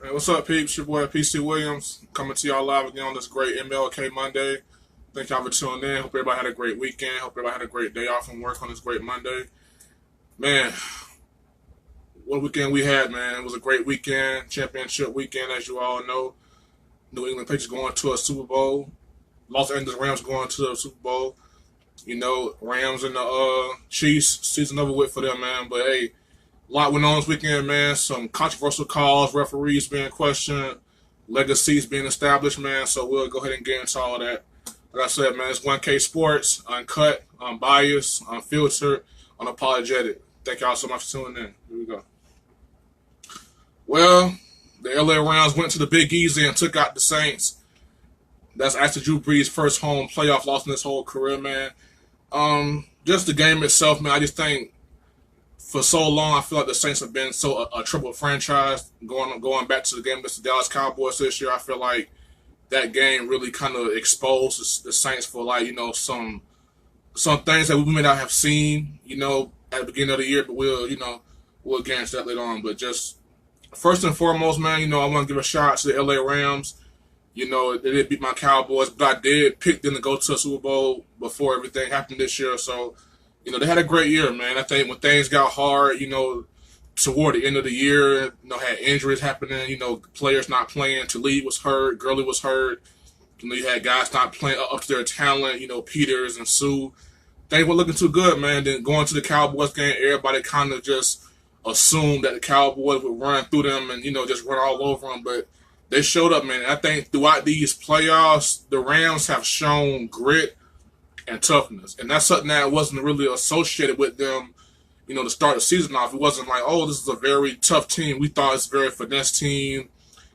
Hey, what's up, peeps? Your boy PC Williams coming to y'all live again on this great MLK Monday. Thank y'all for tuning in. Hope everybody had a great weekend. Hope everybody had a great day off from work on this great Monday. Man, what a weekend we had, man. It was a great weekend, championship weekend, as you all know. New England Patriots going to a Super Bowl. Los Angeles Rams going to the Super Bowl. You know, Rams and the Chiefs, season over with for them, man. But hey, a lot went on this weekend, man. Some controversial calls, referees being questioned, legacies being established, man. So we'll go ahead and get into all of that. Like I said, man, it's 1K Sports, uncut, unbiased, unfiltered, unapologetic. Thank y'all so much for tuning in. Here we go. Well, the LA Rams went to the Big Easy and took out the Saints. That's actually Drew Brees' first home playoff loss in his whole career, man. Just the game itself, man, I just think for so long, I feel like the Saints have been so a triple franchise. Going back to the game against the Dallas Cowboys this year, I feel like that game really kind of exposed the Saints for, like, you know, some things that we may not have seen, you know, at the beginning of the year, but we'll get into that later on. But just first and foremost, man, you know, I want to give a shout out to the LA Rams. You know, they did beat my Cowboys, but I did pick them to go to a Super Bowl before everything happened this year. So, you know, they had a great year, man. I think when things got hard, you know, toward the end of the year, you know, had injuries happening, you know, players not playing. Talib was hurt, Gurley was hurt. You know, you had guys not playing up to their talent, you know, Peters and Sue. Things were looking too good, man. Then going to the Cowboys game, everybody kind of just assumed that the Cowboys would run through them and, you know, just run all over them. But they showed up, man. I think throughout these playoffs, the Rams have shown grit and toughness. And that's something that wasn't really associated with them, you know, to start the season off. It wasn't like, oh, this is a very tough team. We thought it's a very finesse team.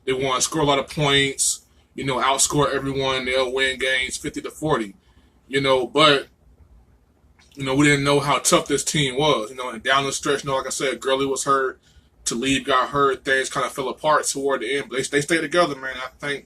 They want to score a lot of points, you know, outscore everyone. They'll win games 50-40, you know. But, you know, we didn't know how tough this team was, you know. And down the stretch, you know, like I said, Gurley was hurt. Talib got hurt. Things kind of fell apart toward the end. But they stayed together, man. I think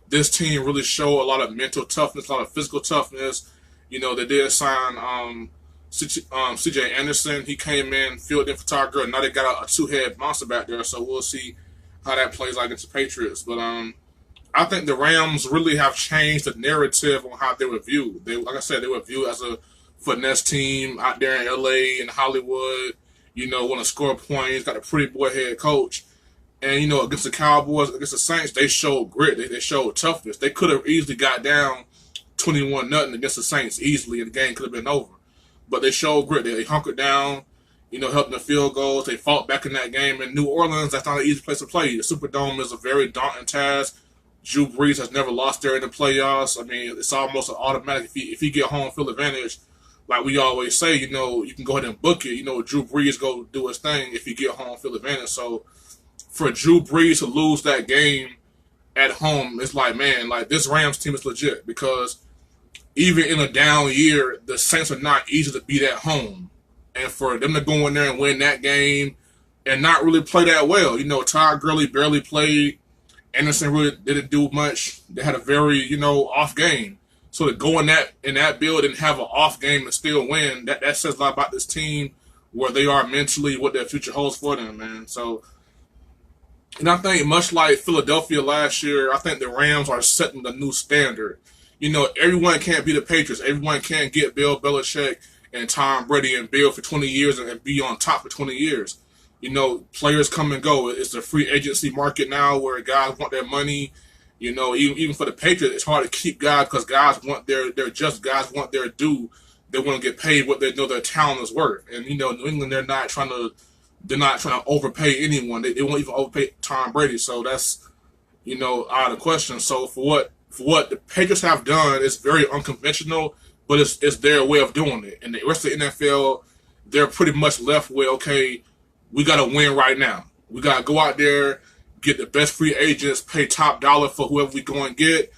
this team really showed a lot of mental toughness, a lot of physical toughness. You know, they did sign C.J. Anderson. He came in, filled in for Todd Gurley. Now they got a two-head monster back there, so we'll see how that plays out against the Patriots. But I think the Rams really have changed the narrative on how they were viewed. Like I said, they were viewed as a finesse team out there in L.A. and Hollywood. You know, want to score points, got a pretty boy head coach. And, you know, against the Cowboys, against the Saints, they showed grit. They showed toughness. They could have easily got down 21-0 against the Saints easily, and the game could have been over. But they showed grit. They hunkered down, you know, helping the field goals. They fought back in that game. In New Orleans, that's not an easy place to play. The Superdome is a very daunting task. Drew Brees has never lost there in the playoffs. I mean, it's almost an automatic. If he get home field advantage, like we always say, you know, you can go ahead and book it. You know, Drew Brees go do his thing if he get home field advantage. So for Drew Brees to lose that game at home, it's like, man, like this Rams team is legit, because even in a down year, the Saints are not easy to beat at home. And for them to go in there and win that game and not really play that well, you know, Todd Gurley barely played. Anderson really didn't do much. They had a very, you know, off game. So to go in that build and have an off game and still win, that says a lot about this team, where they are mentally, what their future holds for them, man. So, and I think much like Philadelphia last year, I think the Rams are setting the new standard. You know, everyone can't be the Patriots. Everyone can't get Bill Belichick and Tom Brady and Bill for 20 years and be on top for 20 years. You know, players come and go. It's a free agency market now where guys want their money. You know, even for the Patriots, it's hard to keep guys because guys want guys want their due. They want to get paid what they know their talent is worth. And, you know, New England, they're not trying to overpay anyone. They won't even overpay Tom Brady. So that's, you know, out of the question. So for what the Patriots have done, it's very unconventional, but it's their way of doing it. And the rest of the NFL, they're pretty much left with, okay, we got to win right now. We got to go out there, get the best free agents, pay top dollar for whoever we go and get,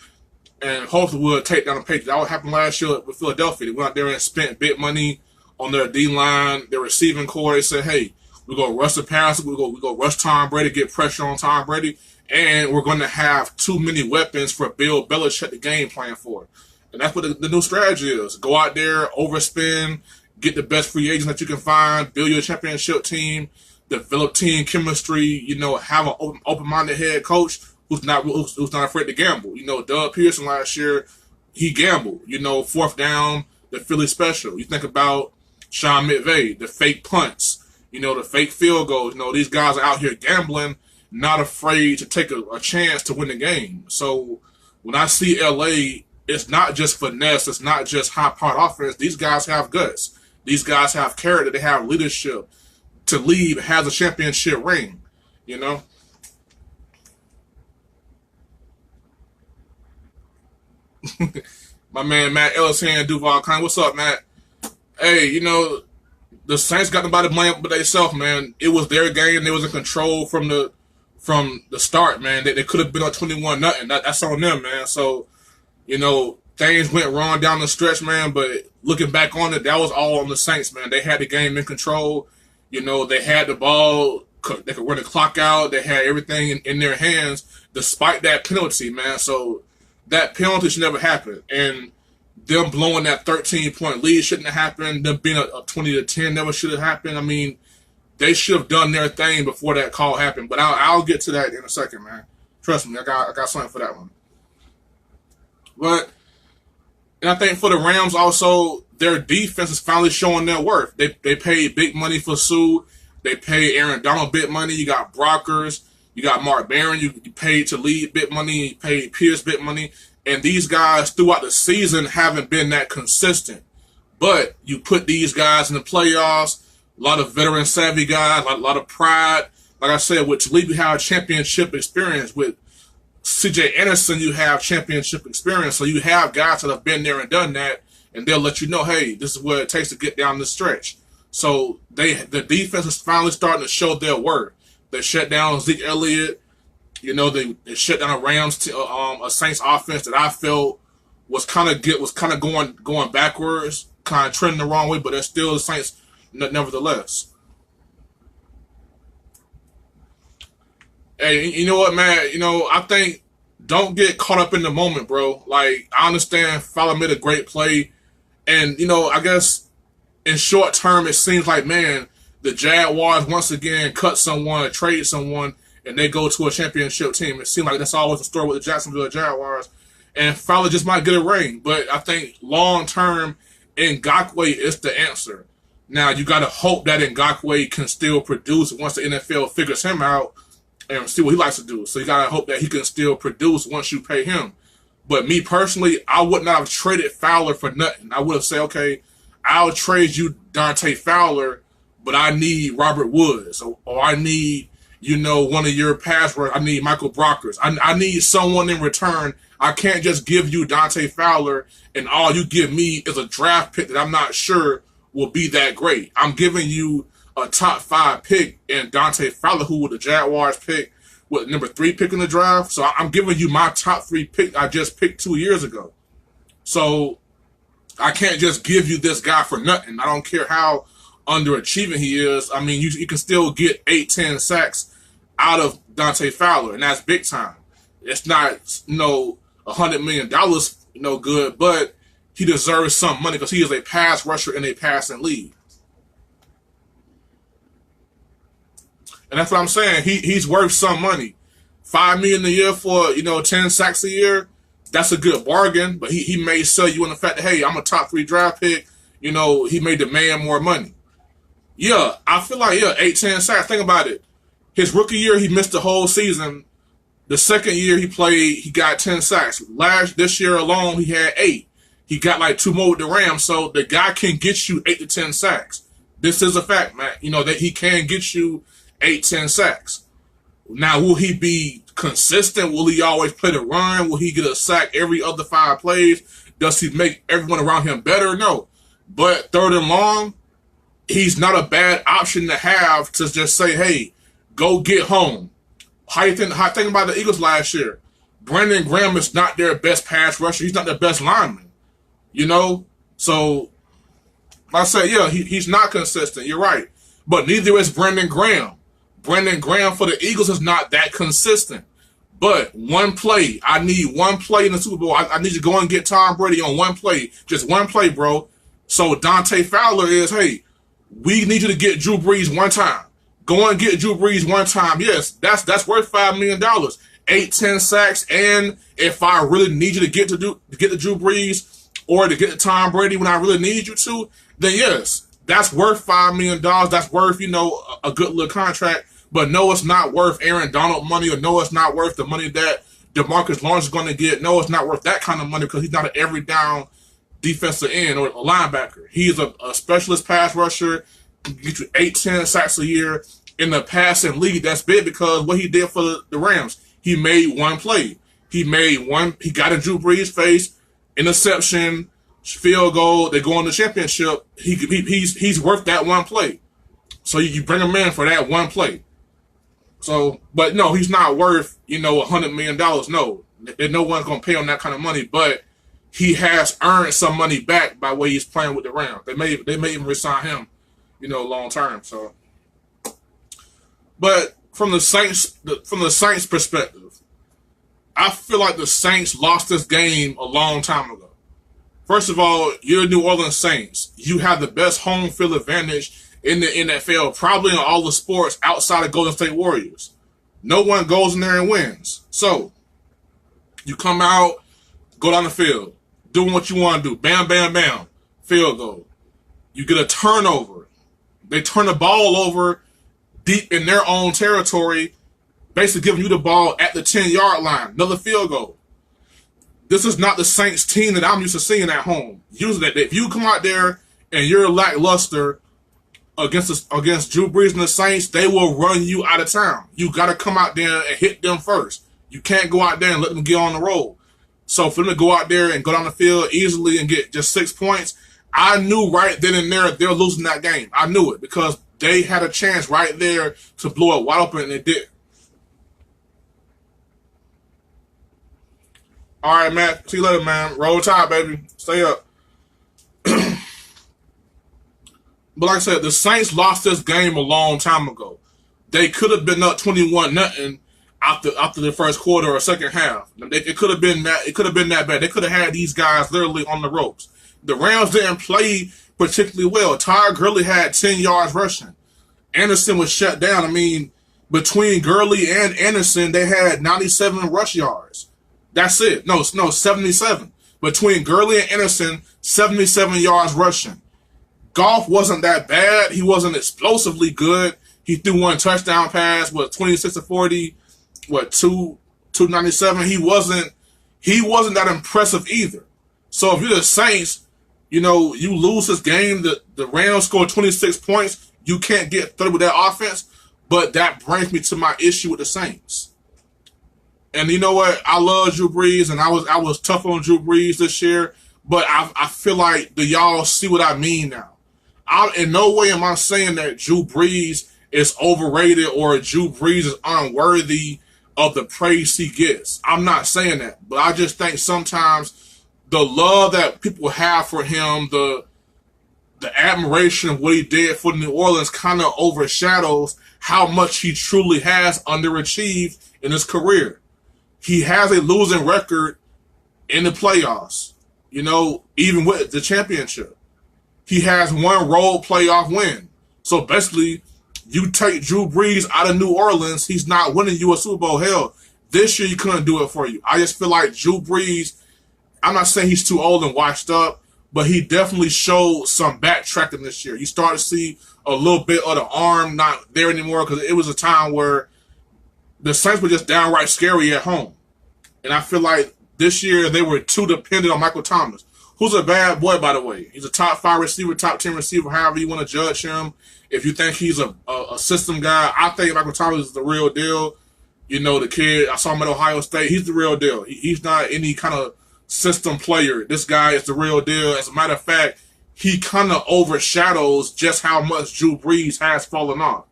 and hopefully we'll take down the Patriots. That what happened last year with Philadelphia. They went out there and spent big money on their D-line, their receiving core. They said, hey, we're going to rush the passer, we're going to rush Tom Brady, get pressure on Tom Brady, and we're going to have too many weapons for Bill Belichick to game plan for. And that's what the new strategy is. Go out there, overspend, get the best free agents that you can find, build your championship team, develop team chemistry. Have an open-minded head coach who's not afraid to gamble. Doug Pearson last year, he gambled. Fourth down, the Philly special. You think about Sean McVay, the fake punts. The fake field goals. These guys are out here gambling, not afraid to take a chance to win the game. So when I see LA, it's not just finesse. It's not just high-powered offense. These guys have guts. These guys have character. They have leadership. To lead has a championship ring. My man Matt Ellis here in Duval County. What's up, Matt? Hey, the Saints got nobody to blame but themselves, man. It was their game. They was in control from the start, man. They could have been on 21-0. That's on them, man. So, things went wrong down the stretch, man. But looking back on it, that was all on the Saints, man. They had the game in control. They had the ball. They could run the clock out. They had everything in their hands, despite that penalty, man. So that penalty should never happen. And them blowing that 13-point lead shouldn't have happened. Them being a 20-10 never should have happened. I mean, they should have done their thing before that call happened. But I'll get to that in a second, man. Trust me, I got something for that one. And I think for the Rams also, their defense is finally showing their worth. They paid big money for Sue. They paid Aaron Donald big money. You got Brockers. You got Mark Barron. You paid to lead big money. You paid Pierce big money. And these guys throughout the season haven't been that consistent. But you put these guys in the playoffs, a lot of veteran savvy guys, a lot of pride. Like I said, with Talib, you have championship experience. With CJ Anderson, you have championship experience. So you have guys that have been there and done that, and they'll let you know, hey, this is what it takes to get down the stretch. So the defense is finally starting to show their worth. They shut down Zeke Elliott. They shut down a a Saints offense that I felt was kind of going backwards, kind of trending the wrong way, but they're still the Saints nevertheless. Hey, you know what, man? I think don't get caught up in the moment, bro. Like, I understand Fowler made a great play, and I guess in short term it seems like, man, the Jaguars once again cut someone, trade someone, and they go to a championship team. It seems like that's always the story with the Jacksonville Jaguars. And Fowler just might get a ring. But I think long-term, Ngakoue is the answer. Now, you got to hope that Ngakoue can still produce once the NFL figures him out and see what he likes to do. So you got to hope that he can still produce once you pay him. But me personally, I would not have traded Fowler for nothing. I would have said, okay, I'll trade you Dante Fowler, but I need Robert Woods. Or I need one of your pass rushers. I need Michael Brockers. I need someone in return. I can't just give you Dante Fowler and all you give me is a draft pick that I'm not sure will be that great. I'm giving you a top 5 pick in Dante Fowler, who was the Jaguars pick, with number 3 pick in the draft. So I'm giving you my top 3 pick I just picked 2 years ago. So I can't just give you this guy for nothing. I don't care how underachieving he is. I mean, you can still get 8-10 sacks out of Dante Fowler, and that's big time. It's not $100 million good, but he deserves some money because he is a pass rusher in a passing league. And that's what I'm saying. He's worth some money. $5 million a year for 10 sacks a year. That's a good bargain, but he may sell you on the fact that, hey, I'm a top 3 draft pick. He may demand more money. Yeah, I feel like 8-10 sacks. Think about it. His rookie year, he missed the whole season. The second year he played, he got 10 sacks. This year alone, he had 8. He got like 2 more with the Rams, so the guy can get you 8 to 10 sacks. This is a fact, man. That he can get you 8-10 sacks. Now, will he be consistent? Will he always play the run? Will he get a sack every other 5 plays? Does he make everyone around him better? No. But third and long, he's not a bad option to have to just say, hey, go get home. How you think about the Eagles last year? Brandon Graham is not their best pass rusher. He's not their best lineman. So I say, he's not consistent. You're right. But neither is Brandon Graham. Brandon Graham for the Eagles is not that consistent. But one play, I need one play in the Super Bowl. I need you to go and get Tom Brady on one play. Just one play, bro. So Dante Fowler is, hey, we need you to get Drew Brees one time. Go and get Drew Brees one time. Yes, that's worth $5 million. 8, 10 sacks, and if I really need you to get to Drew Brees or to get to Tom Brady when I really need you to, then yes, that's worth $5 million. That's worth, a good little contract. But no, it's not worth Aaron Donald money, or no, it's not worth the money that DeMarcus Lawrence is going to get. No, it's not worth that kind of money because he's not an every down defensive end or a linebacker. He is a specialist pass rusher, get you 8, 10 sacks a year in the passing league. That's big because what he did for the Rams, he made one play. He got in Drew Brees' face, interception, field goal, they go on the championship. He's worth that one play. So you bring him in for that one play. So, but no, he's not worth, $100 million. No, no one's going to pay him that kind of money, but he has earned some money back by way he's playing with the Rams. They may even resign him, long term. So, but from the Saints perspective, I feel like the Saints lost this game a long time ago. First of all, you're the New Orleans Saints. You have the best home field advantage in the NFL, probably in all the sports outside of Golden State Warriors. No one goes in there and wins. So, you come out, go down the field, doing what you want to do. Bam, bam, bam. Field goal. You get a turnover. They turn the ball over deep in their own territory, basically giving you the ball at the 10-yard line. Another field goal. This is not the Saints team that I'm used to seeing at home. Usually, if you come out there and you're lackluster against Drew Brees and the Saints, they will run you out of town. You got to come out there and hit them first. You can't go out there and let them get on the roll. So for them to go out there and go down the field easily and get just 6 points, I knew right then and there they're losing that game. I knew it because they had a chance right there to blow it wide open, and they did. All right, Matt. See you later, man. Roll Tide, baby. Stay up. But like I said, the Saints lost this game a long time ago. They could have been up 21-0 after the first quarter or second half. It could have been that. It could have been that bad. They could have had these guys literally on the ropes. The Rams didn't play particularly well. Todd Gurley had 10 yards rushing. Anderson was shut down. I mean, between Gurley and Anderson, they had 97 rush yards. That's it. No, 77. Between Gurley and Anderson, 77 yards rushing. Goff wasn't that bad. He wasn't explosively good. He threw one touchdown pass, 26-40, 297. He wasn't that impressive either. So if you're the Saints, you lose this game. The Rams scored 26 points. You can't get 30 with that offense. But that brings me to my issue with the Saints. And you know what? I love Drew Brees, and I was tough on Drew Brees this year. But I feel like, do y'all see what I mean now? In no way am I saying that Drew Brees is overrated or Drew Brees is unworthy of the praise he gets. I'm not saying that. But I just think sometimes the love that people have for him, the admiration of what he did for New Orleans kind of overshadows how much he truly has underachieved in his career. He has a losing record in the playoffs, even with the championship. He has one road playoff win. So basically, you take Drew Brees out of New Orleans, he's not winning you a Super Bowl. Hell, this year he couldn't do it for you. I just feel like Drew Brees, I'm not saying he's too old and washed up, but he definitely showed some backtracking this year. You start to see a little bit of the arm not there anymore because it was a time where the Saints were just downright scary at home. And I feel like this year they were too dependent on Michael Thomas, who's a bad boy, by the way. He's a top 5 receiver, top 10 receiver, however you want to judge him. If you think he's a system guy, I think Michael Thomas is the real deal. The kid, I saw him at Ohio State. He's the real deal. He's not any kind of system player. This guy is the real deal. As a matter of fact, he kind of overshadows just how much Drew Brees has fallen off.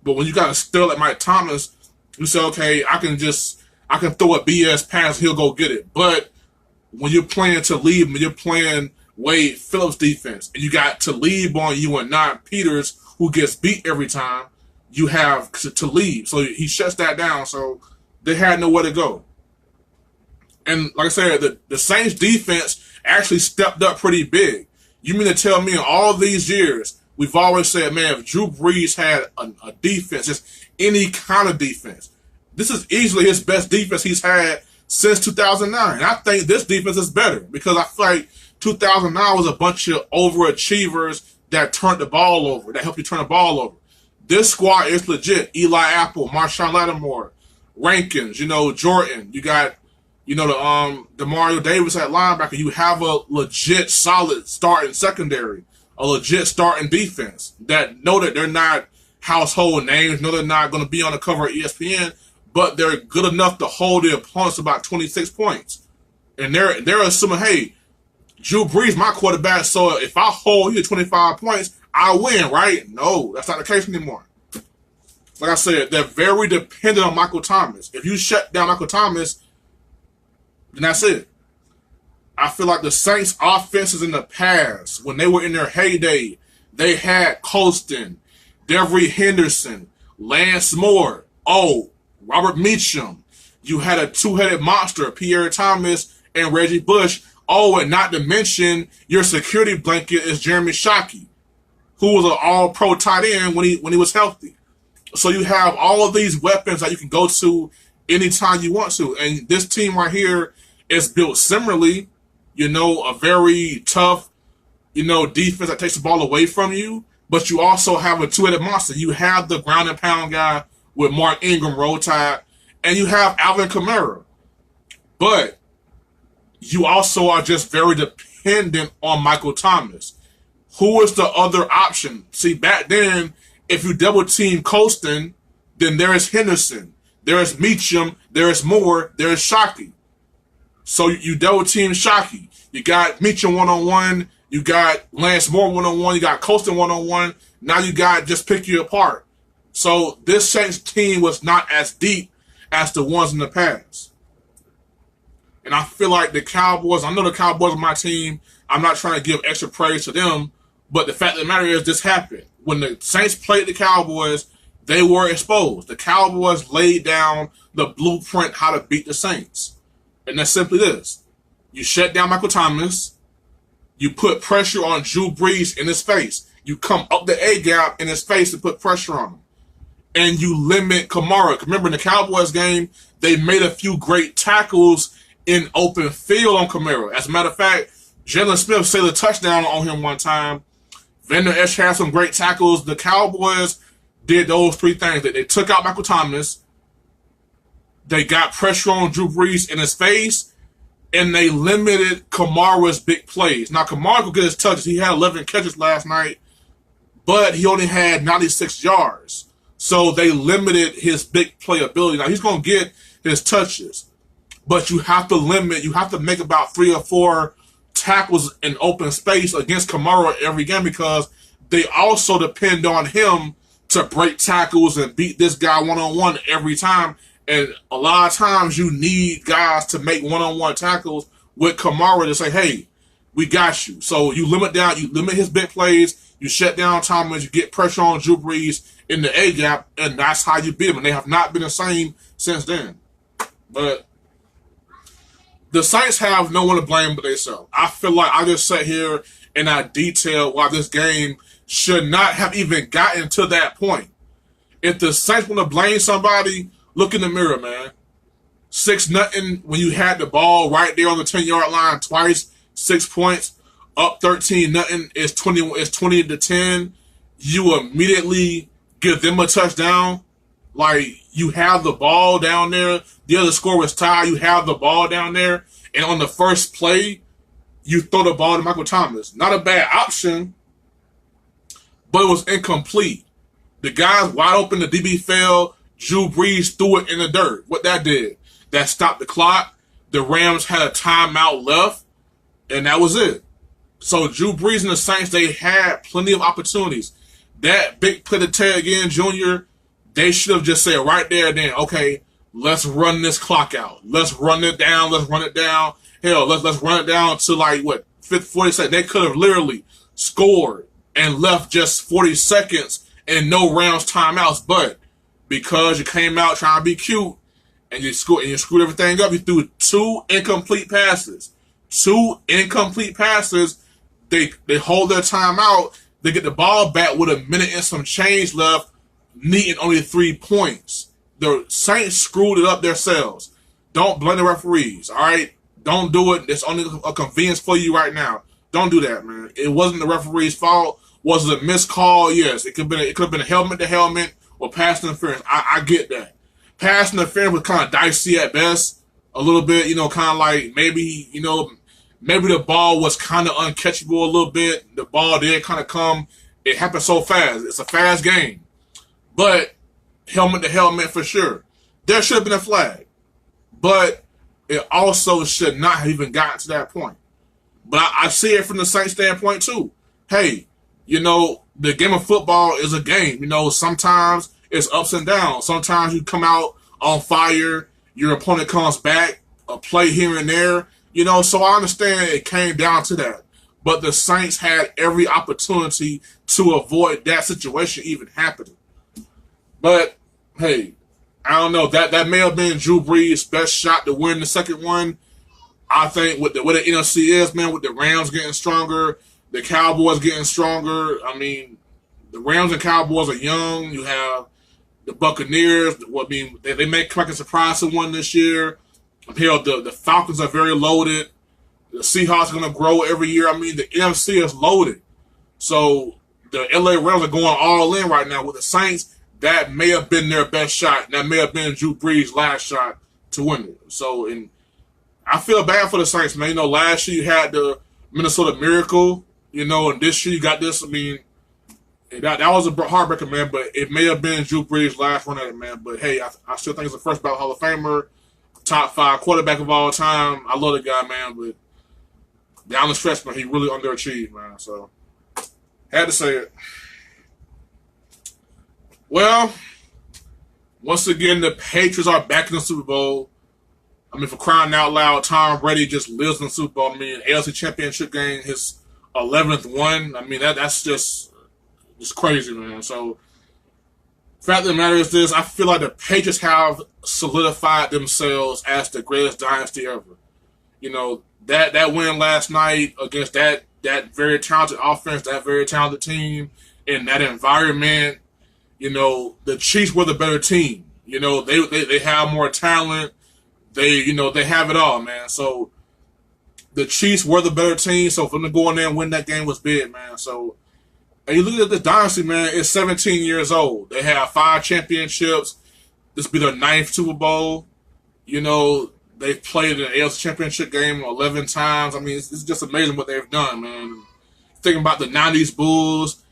But when you got a stud like Mike Thomas, you say, okay, I can throw a BS pass, he'll go get it. But when you're playing Talib, when you're playing Wade Phillips defense, and you got Talib on you and not Peters, who gets beat every time, you have Talib. So he shuts that down, so they had nowhere to go. And like I said, the Saints defense actually stepped up pretty big. You mean to tell me in all these years, we've always said, man, if Drew Brees had a defense, just any kind of defense, this is easily his best defense he's had since 2009. And I think this defense is better because I feel like 2009 was a bunch of overachievers that turned the ball over, that helped you turn the ball over. This squad is legit. Eli Apple, Marshawn Lattimore, Rankins, Jordan. You got, the Mario Davis at linebacker. You have a legit solid starting secondary, a legit starting defense that know that they're not household names, know they're not going to be on the cover of ESPN, but they're good enough to hold their opponents about 26 points. And they're assuming, hey, Drew Brees, my quarterback, so if I hold you to 25 points, I win, right? No, that's not the case anymore. Like I said, they're very dependent on Michael Thomas. If you shut down Michael Thomas, then that's it. I feel like the Saints' offenses in the past, when they were in their heyday, they had Colston, Devery Henderson, Lance Moore, Robert Meacham. You had a two-headed monster, Pierre Thomas and Reggie Bush. And not to mention your security blanket is Jeremy Shockey, who was an all-pro tight end when he was healthy. So you have all of these weapons that you can go to anytime you want to. And this team right here is built similarly, a very tough, defense that takes the ball away from you. But you also have a two-headed monster. You have the ground and pound guy with Mark Ingram, Roll Tide, and you have Alvin Kamara. But you also are just very dependent on Michael Thomas. Who is the other option? See, back then, if you double team Colston, then there is Henderson, there is Meacham, there is Moore, there is Shockey. So you double team Shockey. You got Meacham one-on-one, you got Lance Moore one-on-one, you got Colston one-on-one. Now you got just pick you apart. So this Saints team was not as deep as the ones in the past. And I feel like the Cowboys, I know the Cowboys are my team. I'm not trying to give extra praise to them. But the fact of the matter is this happened. When the Saints played the Cowboys, they were exposed. The Cowboys laid down the blueprint how to beat the Saints. And that's simply this. You shut down Michael Thomas. You put pressure on Drew Brees in his face. You come up the A-gap in his face to put pressure on him. And you limit Kamara. Remember in the Cowboys game, they made a few great tackles in open field on Kamara. As a matter of fact, Jalen Smith sailed a touchdown on him one time. Vander Esch had some great tackles. The Cowboys did those three things. They took out Michael Thomas. They got pressure on Drew Brees in his face. And they limited Kamara's big plays. Now, Kamara could get his touches. He had 11 catches last night. But he only had 96 yards. So they limited his big play ability. Now, he's going to get his touches. But you have to limit, you have to make about 3 or 4 tackles in open space against Kamara every game because they also depend on him to break tackles and beat this guy one-on-one every time. And a lot of times you need guys to make one-on-one tackles with Kamara to say, hey, we got you. So you limit his big plays, you shut down Thomas, you get pressure on Drew Brees in the A-gap, and that's how you beat them. And they have not been the same since then. But the Saints have no one to blame but themselves. I feel like I just sat here and I detailed why this game should not have even gotten to that point. If the Saints want to blame somebody, look in the mirror, man. 6-0 when you had the ball right there on the 10-yard line twice, 6 points, up 13-0 is 20-10. You immediately give them a touchdown. Like, you have the ball down there. The other score was tied. You have the ball down there. And on the first play, you throw the ball to Michael Thomas. Not a bad option, but it was incomplete. The guy's wide open. The DB fell. Drew Brees threw it in the dirt. What that did, that stopped the clock. The Rams had a timeout left, and that was it. So Drew Brees and the Saints, they had plenty of opportunities. That big play to Ted again, Jr., they should have just said right there and then, okay, let's run this clock out. Let's run it down. Let's run it down. Hell, let's run it down to like, 40 seconds. They could have literally scored and left just 40 seconds and no rounds timeouts. But because you came out trying to be cute and you screwed everything up, you threw 2 incomplete passes. 2 incomplete passes. They hold their timeout. They get the ball back with a minute and some change left, needing only 3 points. The Saints screwed it up themselves. Don't blame the referees, all right? Don't do it. It's only a convenience for you right now. Don't do that, man. It wasn't the referee's fault. Was it a missed call? Yes. It could have been a helmet to helmet or pass interference. I get that. Pass interference was kind of dicey at best. A little bit, kind of like maybe the ball was kind of uncatchable a little bit. The ball did kind of come. It happened so fast. It's a fast game. But helmet to helmet for sure. There should have been a flag. But it also should not have even gotten to that point. But I see it from the Saints standpoint too. Hey, the game of football is a game. Sometimes it's ups and downs. Sometimes you come out on fire. Your opponent comes back, a play here and there. So I understand it came down to that. But the Saints had every opportunity to avoid that situation even happening. But, hey, I don't know. That may have been Drew Brees' best shot to win the second one. I think with the NFC is, man, with the Rams getting stronger, the Cowboys getting stronger. I mean, the Rams and Cowboys are young. You have the Buccaneers. They may come back and surprise someone this year. Hell, the Falcons are very loaded. The Seahawks are going to grow every year. I mean, the NFC is loaded. So the LA Rams are going all in right now with the Saints. That may have been their best shot. That may have been Drew Brees' last shot to win it. So, and I feel bad for the Saints, man. Last year you had the Minnesota Miracle, and this year you got this. I mean, that was a heartbreaker, man, but it may have been Drew Brees' last run at it, man. But, hey, I still think he's a first ballot Hall of Famer, top 5 quarterback of all time. I love the guy, man, but down the stretch, man, he really underachieved, man. So, had to say it. Well, once again, the Patriots are back in the Super Bowl. I mean, for crying out loud, Tom Brady just lives in the Super Bowl. I mean, AFC Championship game, his 11th one. I mean, that's just crazy, man. So, fact of the matter is this: I feel like the Patriots have solidified themselves as the greatest dynasty ever. That win last night against that very talented offense, that very talented team, in that environment. The Chiefs were the better team. They have more talent. They have it all, man. So the Chiefs were the better team. So for them to go in there and win that game was big, man. So, and you look at the dynasty, man, it's 17 years old. They have 5 championships. This will be their 9th Super Bowl. They've played an AFC Championship game 11 times. I mean, it's just amazing what they've done, man. Thinking about the 90s Bulls,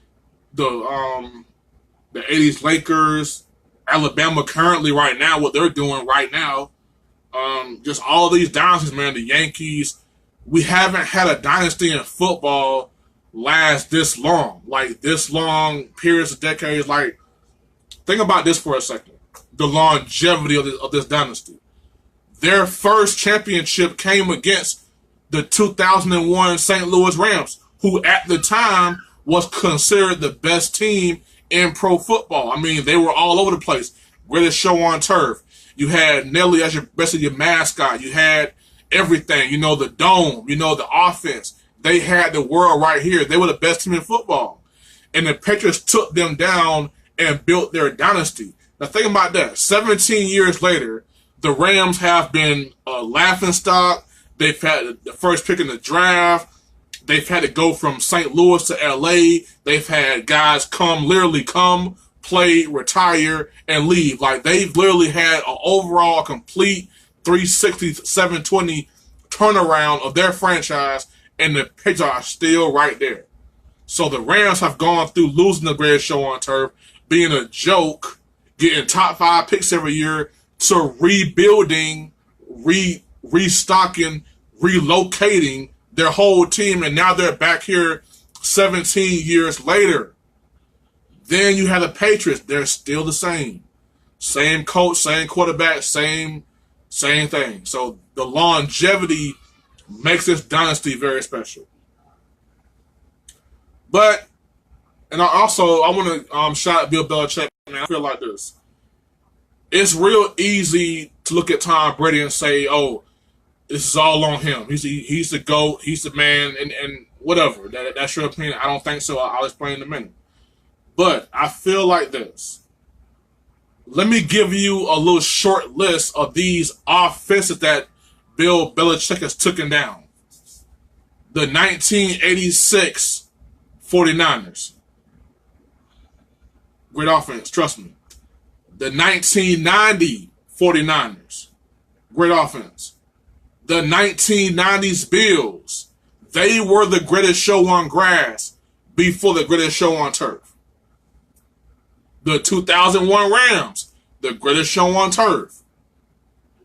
the 80s Lakers, Alabama currently right now, what they're doing right now. Just all these dynasties, man, the Yankees. We haven't had a dynasty in football last this long. Like, this long periods of decades. Like, think about this for a second. The longevity of this dynasty. Their first championship came against the 2001 St. Louis Rams, who at the time was considered the best team in pro football. I mean, they were all over the place. Greatest show on turf. You had Nelly as your mascot. You had everything. The dome. The offense. They had the world right here. They were the best team in football. And the Patriots took them down and built their dynasty. Now think about that. 17 years later, the Rams have been a laughingstock. They've had the first pick in the draft. They've had to go from St. Louis to L.A. They've had guys literally come, play, retire, and leave. Like, they've literally had an overall complete 360, 720 turnaround of their franchise, and the Patriots are still right there. So the Rams have gone through losing the greatest show on turf, being a joke, getting top 5 picks every year, to rebuilding, restocking, relocating their whole team, and now they're back here 17 years later. Then you have the Patriots. They're still the same. Same coach, same quarterback, same thing. So the longevity makes this dynasty very special. But, and I want to shout out Bill Belichick, man. I feel like this. It's real easy to look at Tom Brady and say, oh, this is all on him. He's the GOAT. He's the man. And whatever. That's your opinion. I don't think so. I'll explain in a minute. But I feel like this. Let me give you a little short list of these offenses that Bill Belichick has taken down. The 1986 49ers. Great offense, trust me. The 1990 49ers. Great offense. The 1990s Bills. They were the greatest show on grass before the greatest show on turf. The 2001 Rams. The greatest show on turf.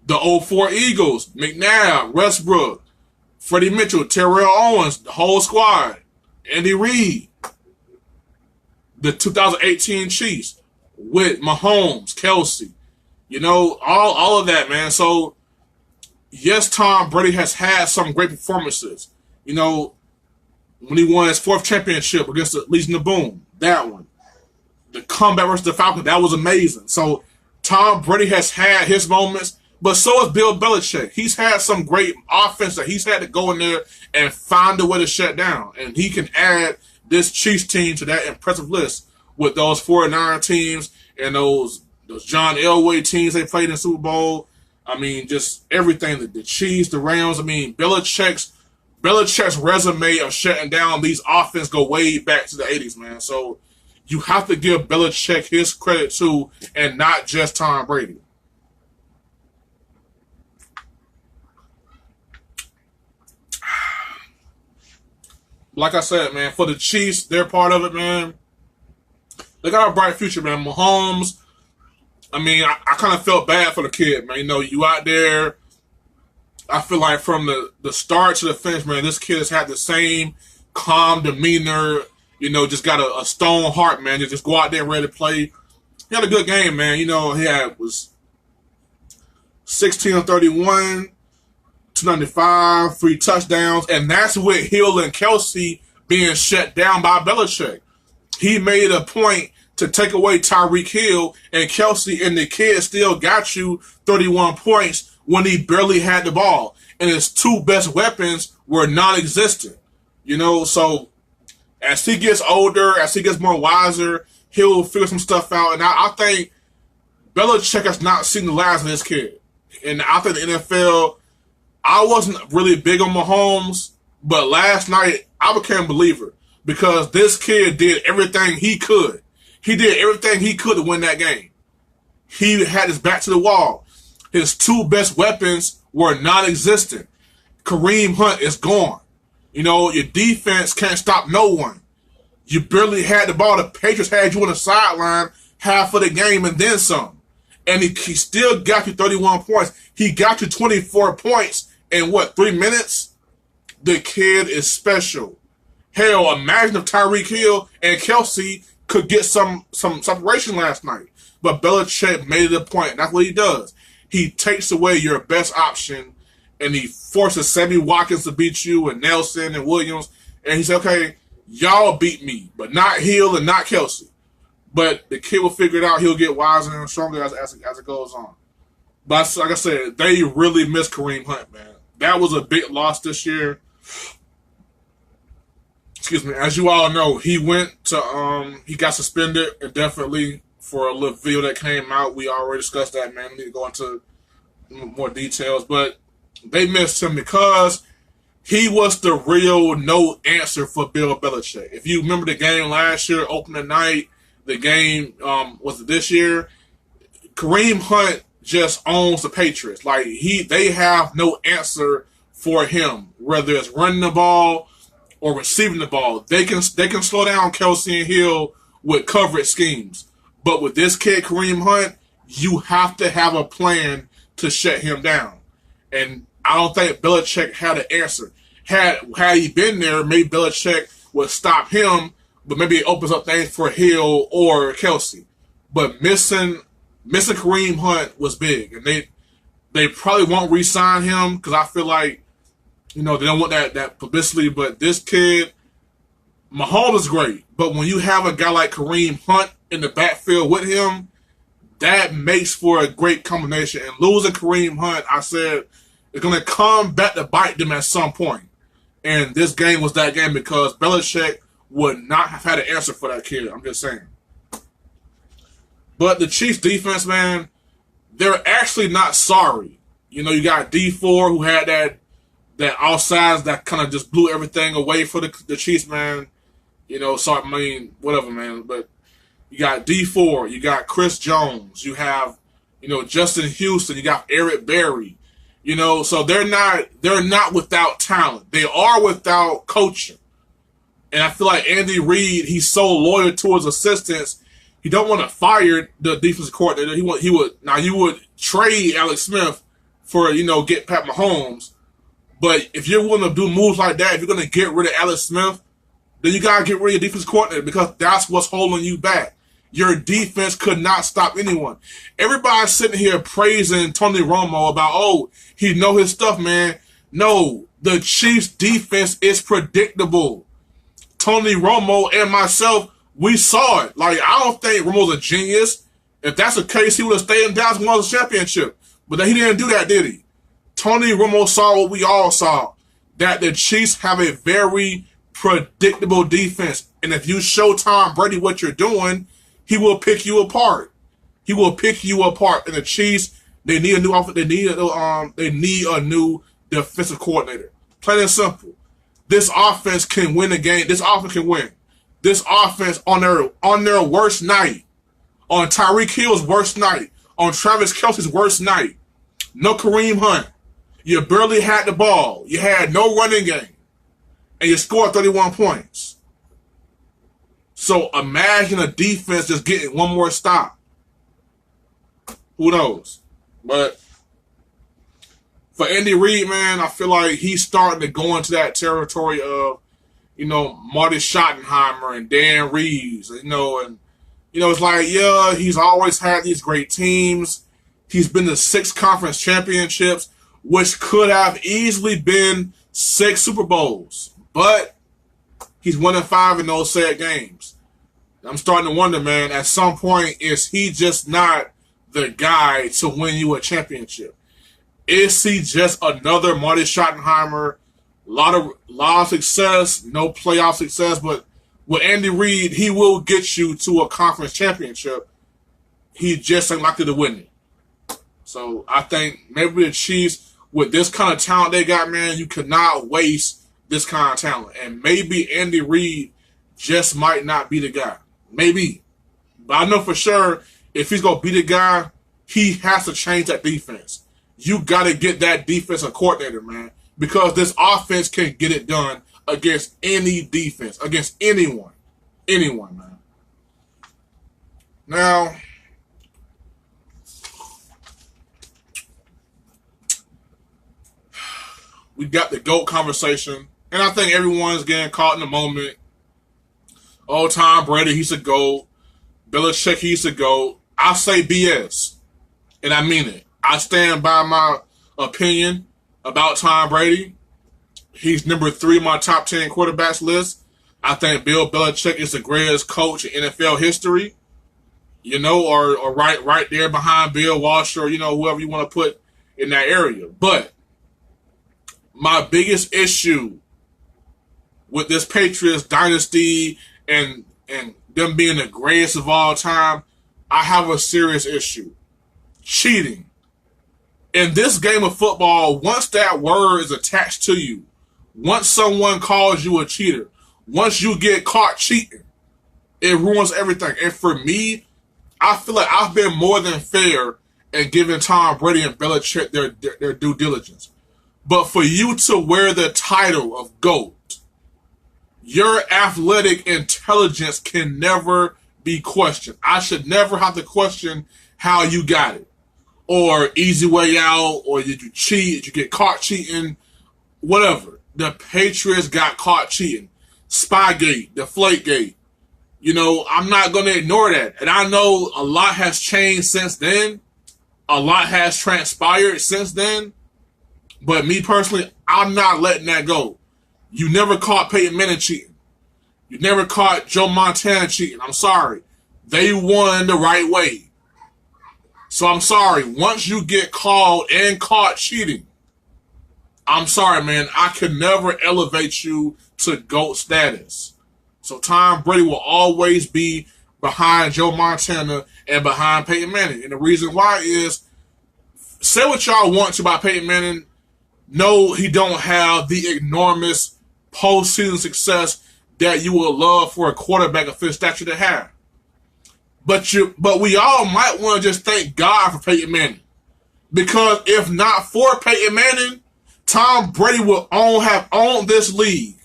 The 04 Eagles. McNabb, Westbrook, Freddie Mitchell, Terrell Owens, the whole squad. Andy Reid. The 2018 Chiefs with Mahomes, Kelsey. You know, all of that, man. So, yes, Tom Brady has had some great performances. You know, when he won his 4th championship against the Legion of Boom, that one. The comeback versus the Falcons, that was amazing. So, Tom Brady has had his moments, but so has Bill Belichick. He's had some great offense that he's had to go in there and find a way to shut down. And he can add this Chiefs team to that impressive list with those 49 teams and those John Elway teams they played in the Super Bowl. I mean, just everything. The Chiefs, the Rams. I mean, Belichick's resume of shutting down these offenses go way back to the 80s, man. So you have to give Belichick his credit too, and not just Tom Brady. Like I said, man, for the Chiefs, they're part of it, man. They got a bright future, man. Mahomes, I mean, I kind of felt bad for the kid, man. You know, you out there, I feel like from the start to the finish, man, this kid has had the same calm demeanor, you know, just got a stone heart, man. Just go out there ready to play. He had a good game, man. You know, was 16 of 31. 295, 3 touchdowns, and that's with Hill and Kelsey being shut down by Belichick. He made a point to take away Tyreek Hill, and Kelsey and the kid still got you 31 points when he barely had the ball. And his 2 best weapons were non-existent. You know, so as he gets older, as he gets more wiser, he'll figure some stuff out. And I think Belichick has not seen the last of this kid. And I think the NFL, I wasn't really big on Mahomes, but last night I became a believer because this kid did everything he could. He did everything he could to win that game. He had his back to the wall. His 2 best weapons were non-existent. Kareem Hunt is gone. You know, your defense can't stop no one. You barely had the ball. The Patriots had you on the sideline half of the game and then some. And he still got you 31 points. He got you 24 points in 3 minutes? The kid is special. Hell, imagine if Tyreek Hill and Kelsey could get some separation last night. But Belichick made it a point. That's what he does. He takes away your best option, and he forces Sammy Watkins to beat you, and Nelson and Williams. And he said, okay, y'all beat me, but not Hill and not Kelsey. But the kid will figure it out. He'll get wiser and stronger as it goes on. But like I said, they really miss Kareem Hunt, man. That was a big loss this year. Excuse me. As you all know, he got suspended indefinitely for a little video that came out. We already discussed that, man. We need to go into more details. But they missed him because he was the real no answer for Bill Belichick. If you remember the game last year, opening night, the game was it this year? Kareem Hunt just owns the Patriots. Like they have no answer for him, whether it's running the ball or receiving the ball. They can slow down Kelsey and Hill with coverage schemes. But with this kid, Kareem Hunt, you have to have a plan to shut him down. And I don't think Belichick had an answer. Had he been there, maybe Belichick would stop him, but maybe it opens up things for Hill or Kelsey. But missing Kareem Hunt was big, and they probably won't re-sign him because I feel like, you know, they don't want that publicity. But this kid, Mahomes is great, but when you have a guy like Kareem Hunt in the backfield with him, that makes for a great combination. And losing Kareem Hunt, I said, is going to come back to bite them at some point. And this game was that game because Belichick would not have had an answer for that kid. I'm just saying. But the Chiefs defense, man, they're actually not sorry. You know, you got D4 who had that offsides that kind of just blew everything away for the Chiefs, man. You know, sorry, I mean, whatever, man. But you got D4, you got Chris Jones, you have, you know, Justin Houston, you got Eric Berry. You know, so they're not without talent. They are without coaching. And I feel like Andy Reid, he's so loyal to his assistants. He don't want to fire the defensive coordinator. You would trade Alex Smith for, you know, get Pat Mahomes. But if you're willing to do moves like that, if you're going to get rid of Alex Smith, then you got to get rid of your defensive coordinator because that's what's holding you back. Your defense could not stop anyone. Everybody's sitting here praising Tony Romo about, oh, he know his stuff, man. No, the Chiefs' defense is predictable. Tony Romo and myself, we saw it. Like, I don't think Romo's a genius. If that's the case, he would have stayed in Dallas and won the championship. But he didn't do that, did he? Tony Romo saw what we all saw, that the Chiefs have a very predictable defense. And if you show Tom Brady what you're doing, he will pick you apart. He will pick you apart. And the Chiefs, they need a new offense. They need a new defensive coordinator. Plain and simple. This offense can win the game. This offense can win. This offense on their worst night, on Tyreek Hill's worst night, on Travis Kelce's worst night, no Kareem Hunt. You barely had the ball. You had no running game. And you scored 31 points. So imagine a defense just getting one more stop. Who knows? But for Andy Reid, man, I feel like he's starting to go into that territory of, you know, Marty Schottenheimer and Dan Reeves, you know, and, you know, it's like, yeah, he's always had these great teams. He's been to 6 conference championships, which could have easily been 6 Super Bowls. But he's 1-5 in those said games. I'm starting to wonder, man, at some point, is he just not the guy to win you a championship? Is he just another Marty Schottenheimer? A lot of success, no playoff success, but with Andy Reid, he will get you to a conference championship. He just ain't likely to win it. So I think maybe the Chiefs, with this kind of talent they got, man, you cannot waste this kind of talent. And maybe Andy Reid just might not be the guy. Maybe. But I know for sure if he's going to be the guy, he has to change that defense. You got to get that defensive coordinator, man, because this offense can get it done against any defense, against anyone. Anyone, man. Now, we got the GOAT conversation, and I think everyone's getting caught in the moment. Oh, Tom Brady, he's a GOAT. Belichick, he's a GOAT. I say BS, and I mean it. I stand by my opinion about Tom Brady. He's number 3 on my top 10 quarterbacks list. I think Bill Belichick is the greatest coach in NFL history. You know, or right there behind Bill Walsh or, you know, whoever you want to put in that area. But my biggest issue with this Patriots dynasty and them being the greatest of all time, I have a serious issue. Cheating. In this game of football, once that word is attached to you, once someone calls you a cheater, once you get caught cheating, it ruins everything. And for me, I feel like I've been more than fair in giving Tom Brady and Belichick their due diligence. But for you to wear the title of GOAT, your athletic intelligence can never be questioned. I should never have to question how you got it. Or easy way out, or did you cheat, did you get caught cheating, whatever. The Patriots got caught cheating. Spygate, Deflategate. You know, I'm not going to ignore that. And I know a lot has changed since then. A lot has transpired since then. But me personally, I'm not letting that go. You never caught Peyton Manning cheating. You never caught Joe Montana cheating. I'm sorry. They won the right way. So I'm sorry. Once you get called and caught cheating, I'm sorry, man. I can never elevate you to GOAT status. So Tom Brady will always be behind Joe Montana and behind Peyton Manning. And the reason why is, say what y'all want to about Peyton Manning. No, he don't have the enormous postseason success that you would love for a quarterback of his stature to have. But we all might want to just thank God for Peyton Manning. Because if not for Peyton Manning, Tom Brady would have owned this league.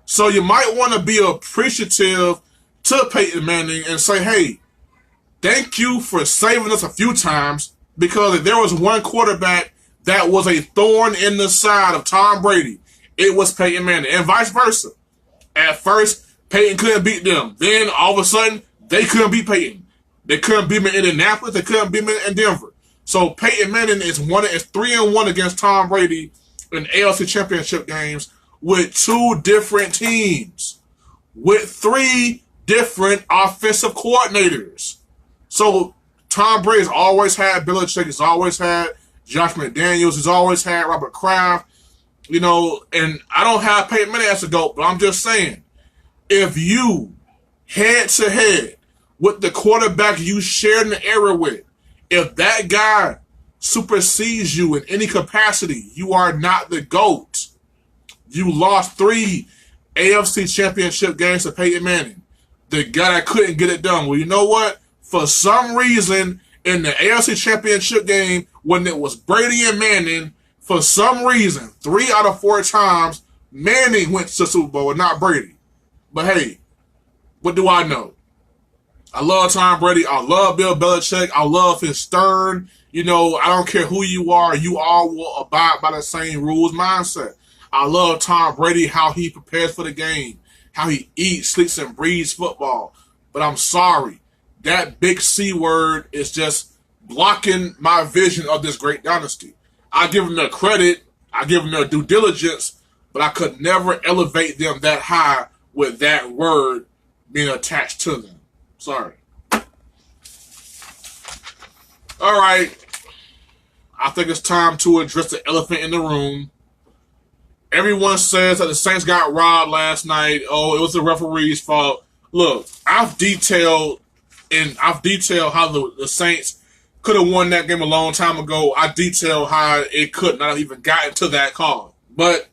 So you might want to be appreciative to Peyton Manning and say, hey, thank you for saving us a few times, because if there was one quarterback that was a thorn in the side of Tom Brady, it was Peyton Manning, and vice versa. At first, Peyton couldn't beat them. Then all of a sudden, they couldn't beat Peyton. They couldn't beat him in Indianapolis. They couldn't beat him in Denver. So Peyton Manning is 3-1 against Tom Brady in AFC Championship games with 2 different teams, with 3 different offensive coordinators. So Tom Brady's always had Belichick. He's always had Josh McDaniels. He's always had Robert Kraft. You know, and I don't have Peyton Manning as a GOAT, but I'm just saying, if you head-to-head with the quarterback you shared an era with, if that guy supersedes you in any capacity, you are not the GOAT. You lost 3 AFC Championship games to Peyton Manning, the guy that couldn't get it done. Well, you know what? For some reason, in the AFC Championship game, when it was Brady and Manning, for some reason, 3 out of 4 times, Manning went to the Super Bowl and not Brady. But hey, what do I know? I love Tom Brady. I love Bill Belichick. I love his stern. You know, I don't care who you are. You all will abide by the same rules mindset. I love Tom Brady, how he prepares for the game, how he eats, sleeps, and breathes football. But I'm sorry, that big C word is just blocking my vision of this great dynasty. I give them their credit. I give them their due diligence, but I could never elevate them that high with that word being attached to them. Sorry. All right. I think it's time to address the elephant in the room. Everyone says that the Saints got robbed last night. Oh, it was the referee's fault. Look, I've detailed how the Saints could have won that game a long time ago. I detailed how it could not have even gotten to that call. But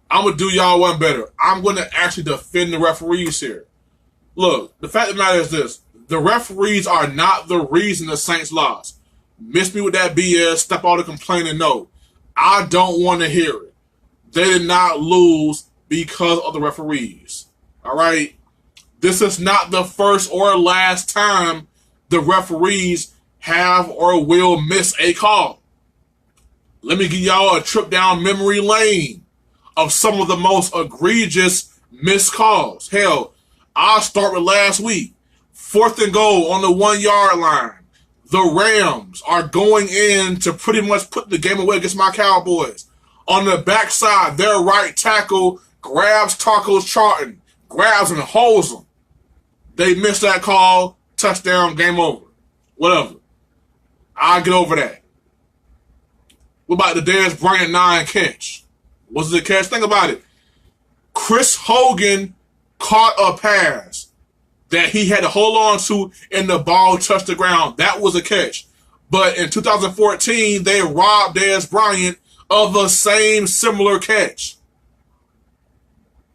I'm going to do y'all one better. I'm going to actually defend the referees here. Look, the fact of the matter is this. The referees are not the reason the Saints lost. Miss me with that BS, stop all the complaining. No, I don't want to hear it. They did not lose because of the referees. All right? This is not the first or last time the referees have or will miss a call. Let me give y'all a trip down memory lane of some of the most egregious missed calls. Hell, I'll start with last week. 4th and goal on the 1-yard line. The Rams are going in to pretty much put the game away against my Cowboys. On the backside, their right tackle grabs Taco Charlton, grabs and holds him. They missed that call. Touchdown, game over. Whatever. I'll get over that. What about the Dez Bryant 9 catch? Was it a catch? Think about it. Chris Hogan caught a pass that he had to hold on to and the ball touched the ground. That was a catch. But in 2014, they robbed Dez Bryant of the same similar catch.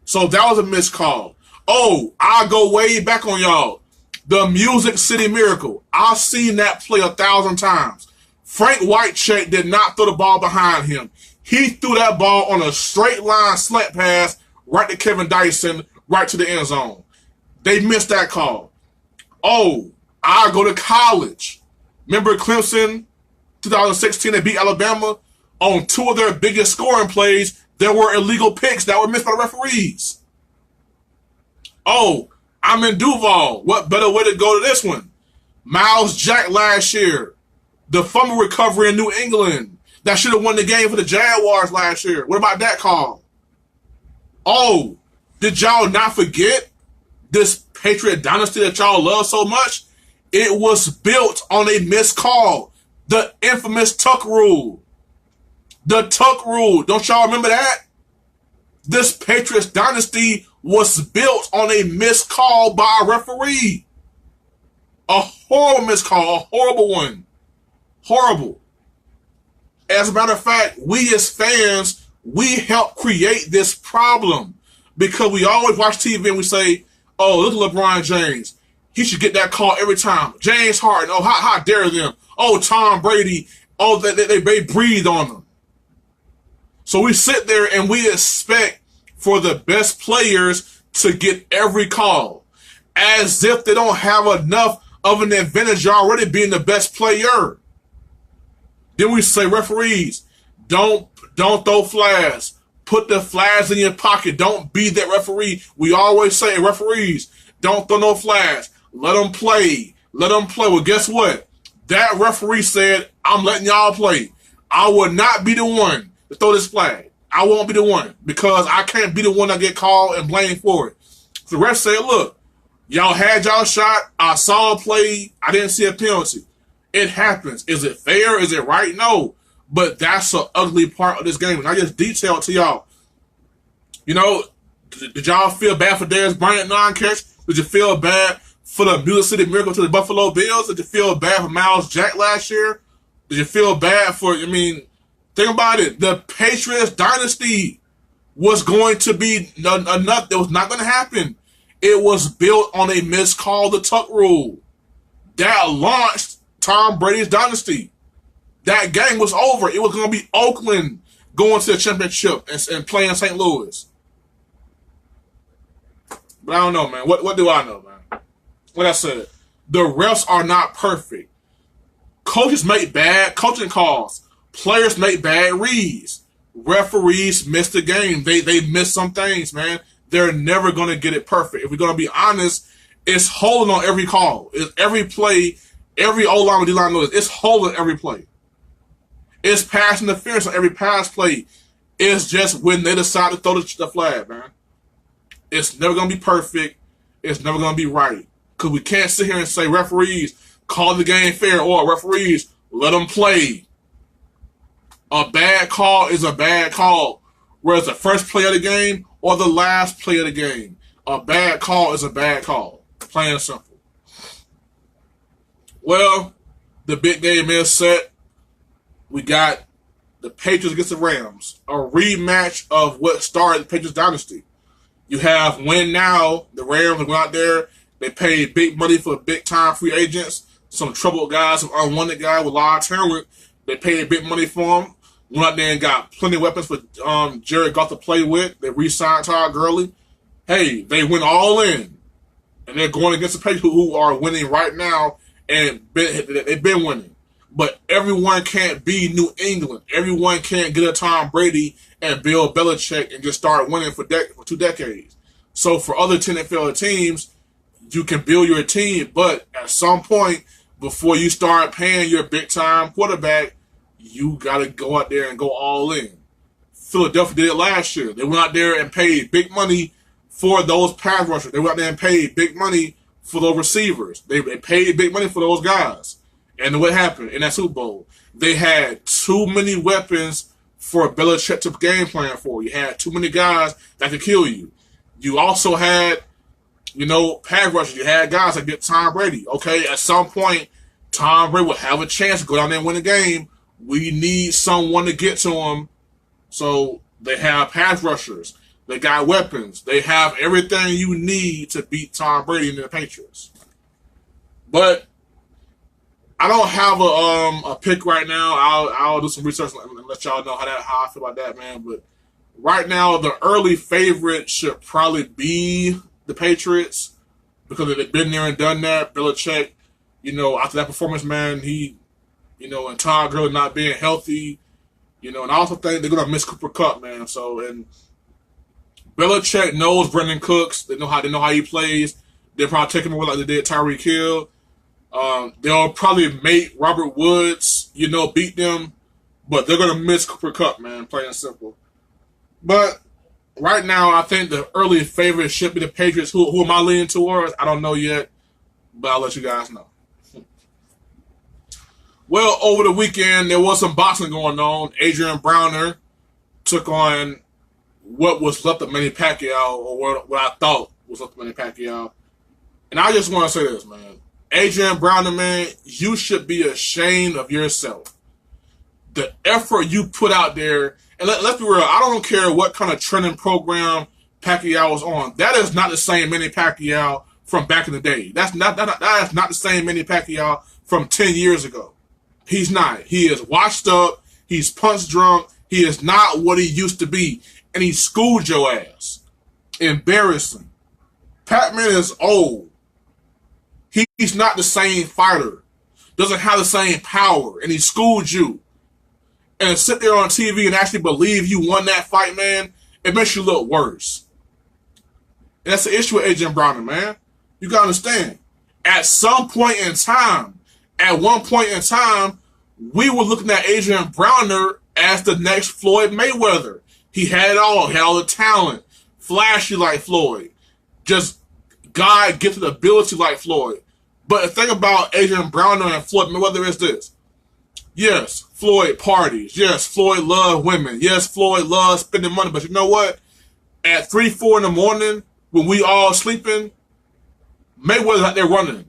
So that was a missed call. Oh, I'll go way back on y'all. The Music City Miracle. I've seen that play 1,000 times. Frank Whitecheck did not throw the ball behind him. He threw that ball on a straight line slant pass right to Kevin Dyson, right to the end zone. They missed that call. Oh, I'll go to college. Remember Clemson, 2016, they beat Alabama? On 2 of their biggest scoring plays, there were illegal picks that were missed by the referees. Oh, I'm in Duval. What better way to go to this one? Miles Jack last year. The fumble recovery in New England. That should have won the game for the Jaguars last year. What about that call? Oh, did y'all not forget this Patriot dynasty that y'all love so much? It was built on a missed call. The infamous Tuck rule. The Tuck rule. Don't y'all remember that? This Patriots dynasty was built on a missed call by a referee. A horrible missed call. A horrible one. Horrible. As a matter of fact, we as fans, we help create this problem because we always watch TV and we say, oh, look at LeBron James. He should get that call every time. James Harden, oh, how dare them. Oh, Tom Brady, oh, they breathe on them. So we sit there and we expect for the best players to get every call as if they don't have enough of an advantage already being the best player. Then we say, referees, don't throw flags. Put the flags in your pocket. Don't be that referee. We always say, referees, don't throw no flags. Let them play. Let them play. Well, guess what? That referee said, I'm letting y'all play. I will not be the one to throw this flag. I won't be the one because I can't be the one that get called and blamed for it. So the ref said, look, y'all had y'all shot. I saw a play. I didn't see a penalty. It happens. Is it fair? Is it right? No. But that's an ugly part of this game. And I just detailed to y'all. You know, did y'all feel bad for Darius Bryant non-catch? Did you feel bad for the Music City Miracle to the Buffalo Bills? Did you feel bad for Miles Jack last year? Did you feel bad for, think about it. The Patriots dynasty was going to be enough. It was not going to happen. It was built on a missed call, the Tuck rule. That launched Tom Brady's dynasty. That game was over. It was going to be Oakland going to the championship and playing St. Louis. But I don't know, man. What do I know, man? Like I said, the refs are not perfect. Coaches make bad coaching calls. Players make bad reads. Referees miss the game. They miss some things, man. They're never going to get it perfect. If we're going to be honest, it's holding on every call. It's every play, every O-line with D-line knows it's holding every play. It's pass interference on every pass play. It's just when they decide to throw the flag, man. It's never going to be perfect. It's never going to be right. Because we can't sit here and say, referees, call the game fair, or referees, let them play. A bad call is a bad call. Whether it's the first play of the game or the last play of the game. A bad call is a bad call. Plain and simple. Well, the big game is set. We got the Patriots against the Rams. A rematch of what started the Patriots dynasty. You have win now. The Rams went out there. They paid big money for big-time free agents. Some troubled guys, some unwanted guys with a lot of talent. They paid big money for them. Went out there and got plenty of weapons for Jared Goff to play with. They re-signed Todd Gurley. Hey, they went all in. And they're going against the Patriots who are winning right now. And they've been winning. But everyone can't be New England. Everyone can't get a Tom Brady and Bill Belichick and just start winning for 2 decades. So for other 10 NFL teams, you can build your team. But at some point, before you start paying your big-time quarterback, you got to go out there and go all in. Philadelphia did it last year. They went out there and paid big money for those pass rushers. They went out there and paid big money for those receivers. They paid big money for those guys. And what happened in that Super Bowl? They had too many weapons for Belichick to game plan for. You had too many guys that could kill you. You also had, pass rushers. You had guys that get Tom Brady. Okay, at some point, Tom Brady will have a chance to go down there and win the game. We need someone to get to him. So they have pass rushers. They got weapons. They have everything you need to beat Tom Brady and the Patriots. But I don't have a pick right now. I'll do some research and let y'all know how I feel about that, man. But right now, the early favorite should probably be the Patriots because they've been there and done that. Belichick, after that performance, man, and Todd Gurley not being healthy, and I also think they're gonna miss Cooper Kupp, man. So and Belichick knows Brendan Cooks. They know how he plays. They'll probably take him away like they did Tyreek Hill. They'll probably make Robert Woods, beat them, but they're gonna miss Cooper Kupp, man. Plain and simple. But right now, I think the early favorite should be the Patriots. Who am I leaning towards? I don't know yet, but I'll let you guys know. Well, over the weekend there was some boxing going on. Adrian Browner took on what was left of Manny Pacquiao, or what I thought was left of Manny Pacquiao. And I just want to say this, man. Adrian Browner, man, you should be ashamed of yourself. The effort you put out there, and let's be real, I don't care what kind of training program Pacquiao was on. That is not the same Manny Pacquiao from back in the day. That is not the same Manny Pacquiao from 10 years ago. He's not. He is washed up. He's punch drunk. He is not what he used to be. And he schooled your ass. Embarrassing. Pac-Man is old. He's not the same fighter. Doesn't have the same power. And he schooled you. And to sit there on TV and actually believe you won that fight, man, it makes you look worse. And that's the issue with Adrian Browner, man. You gotta understand. At some point in time, at one point in time, we were looking at Adrian Browner as the next Floyd Mayweather. He had it all. He had all the talent. Flashy like Floyd. Just God-gifted ability like Floyd. But the thing about Adrian Browner and Floyd Mayweather is this. Yes, Floyd parties. Yes, Floyd loves women. Yes, Floyd loves spending money. But you know what? At 3, 4 in the morning, when we all sleeping, Mayweather's out there running.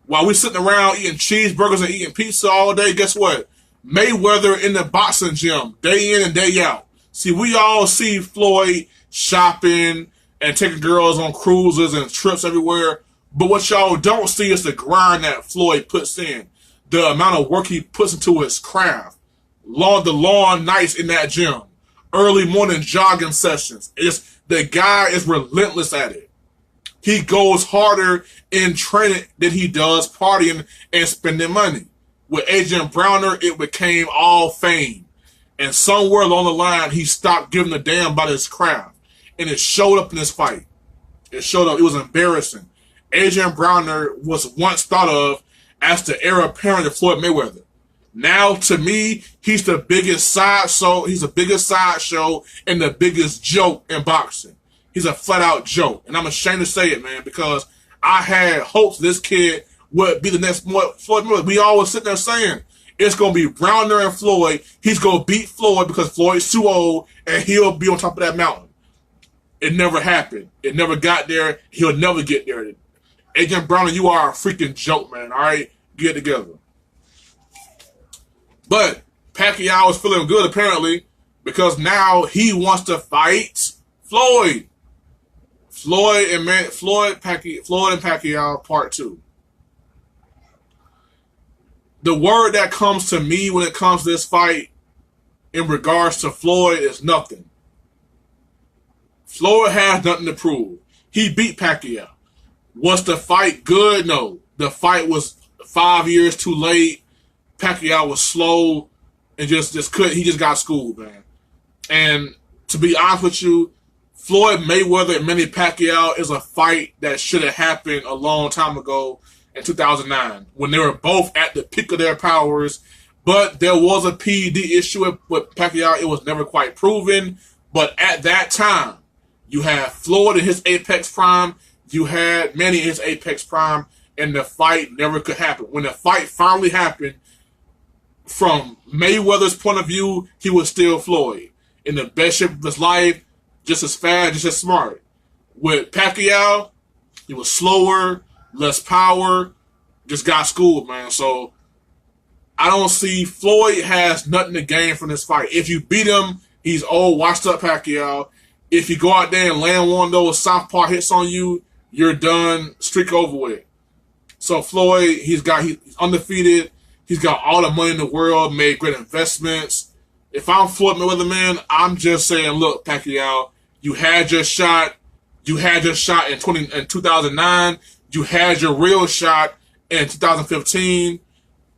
While we sitting around eating cheeseburgers and eating pizza all day, guess what? Mayweather in the boxing gym, day in and day out. See, we all see Floyd shopping and taking girls on cruises and trips everywhere. But what y'all don't see is the grind that Floyd puts in. The amount of work he puts into his craft. The long nights in that gym. Early morning jogging sessions. The guy is relentless at it. He goes harder in training than he does partying and spending money. With Adrian Browner, it became all fame. And somewhere along the line, he stopped giving a damn about his craft. And it showed up in this fight. It showed up. It was embarrassing. Adrian Browner was once thought of as the heir apparent of Floyd Mayweather. Now, to me, he's the biggest sideshow. He's the biggest sideshow and the biggest joke in boxing. He's a flat-out joke. And I'm ashamed to say it, man, because I had hopes this kid would be the next Floyd Mayweather. We always sit there saying, it's going to be Browner and Floyd. He's going to beat Floyd because Floyd's too old, and he'll be on top of that mountain. It never happened. It never got there. He'll never get there. Adrian Browner, you are a freaking joke, man. All right? Get it together. But Pacquiao is feeling good, apparently, because now he wants to fight Floyd. Floyd and Pacquiao Part 2. The word that comes to me when it comes to this fight in regards to Floyd is nothing. Floyd has nothing to prove. He beat Pacquiao. Was the fight good? No. The fight was 5 years too late. Pacquiao was slow and just couldn't. He just got schooled, man. And to be honest with you, Floyd Mayweather and Manny Pacquiao is a fight that should have happened a long time ago in 2009 when they were both at the peak of their powers. But there was a PED issue with Pacquiao. It was never quite proven. But at that time, you had Floyd in his apex prime. You had Manny in his apex prime. And the fight never could happen. When the fight finally happened, from Mayweather's point of view, he was still Floyd. In the best shape of his life, just as fast, just as smart. With Pacquiao, he was slower, less power, just got schooled, man. So I don't see Floyd has nothing to gain from this fight. If you beat him, he's old, washed up Pacquiao. If you go out there and land one of those southpaw hits on you, you're done, streak over with. So Floyd, he's undefeated. He's got all the money in the world, made great investments. If I'm Floyd Mayweather, man, I'm just saying, look, Pacquiao, you had your shot. You had your shot in 2009. You had your real shot in 2015.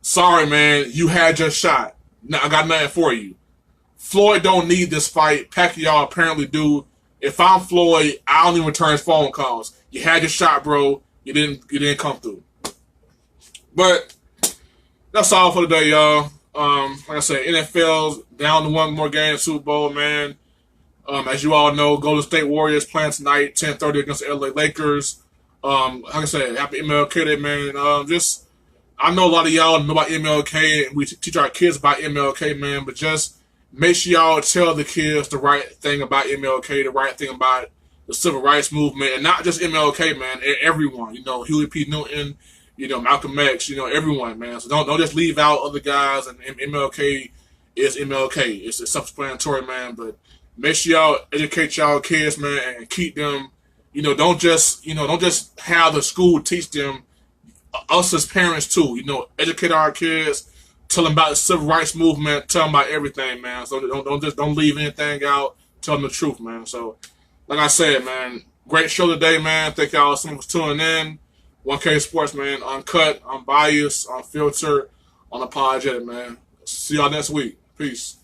Sorry, man, you had your shot. Now I got nothing for you. Floyd don't need this fight. Pacquiao apparently do. If I'm Floyd, I don't even return his phone calls. You had your shot, bro. You didn't come through. But that's all for today, y'all. Like I said, NFL's down to one more game, Super Bowl, man. As you all know, Golden State Warriors playing tonight, 10:30 against the LA Lakers. Like I said, happy MLK Day, man. I know a lot of y'all know about MLK, and we teach our kids about MLK, man. But just make sure y'all tell the kids the right thing about MLK, the right thing about the civil rights movement, and not just MLK, man. Everyone, Huey P. Newton, Malcolm X, everyone, man. So don't just leave out other guys. And MLK is MLK. It's self-explanatory, man. But make sure y'all educate y'all kids, man, and keep them. Don't just have the school teach them. Us as parents too, educate our kids, tell them about the civil rights movement, tell them about everything, man. So don't leave anything out. Tell them the truth, man. So, like I said, man, great show today, man. Thank y'all so much for tuning in. 1K Sports, man. Uncut, unbiased, unfiltered, unapologetic, man. See y'all next week. Peace.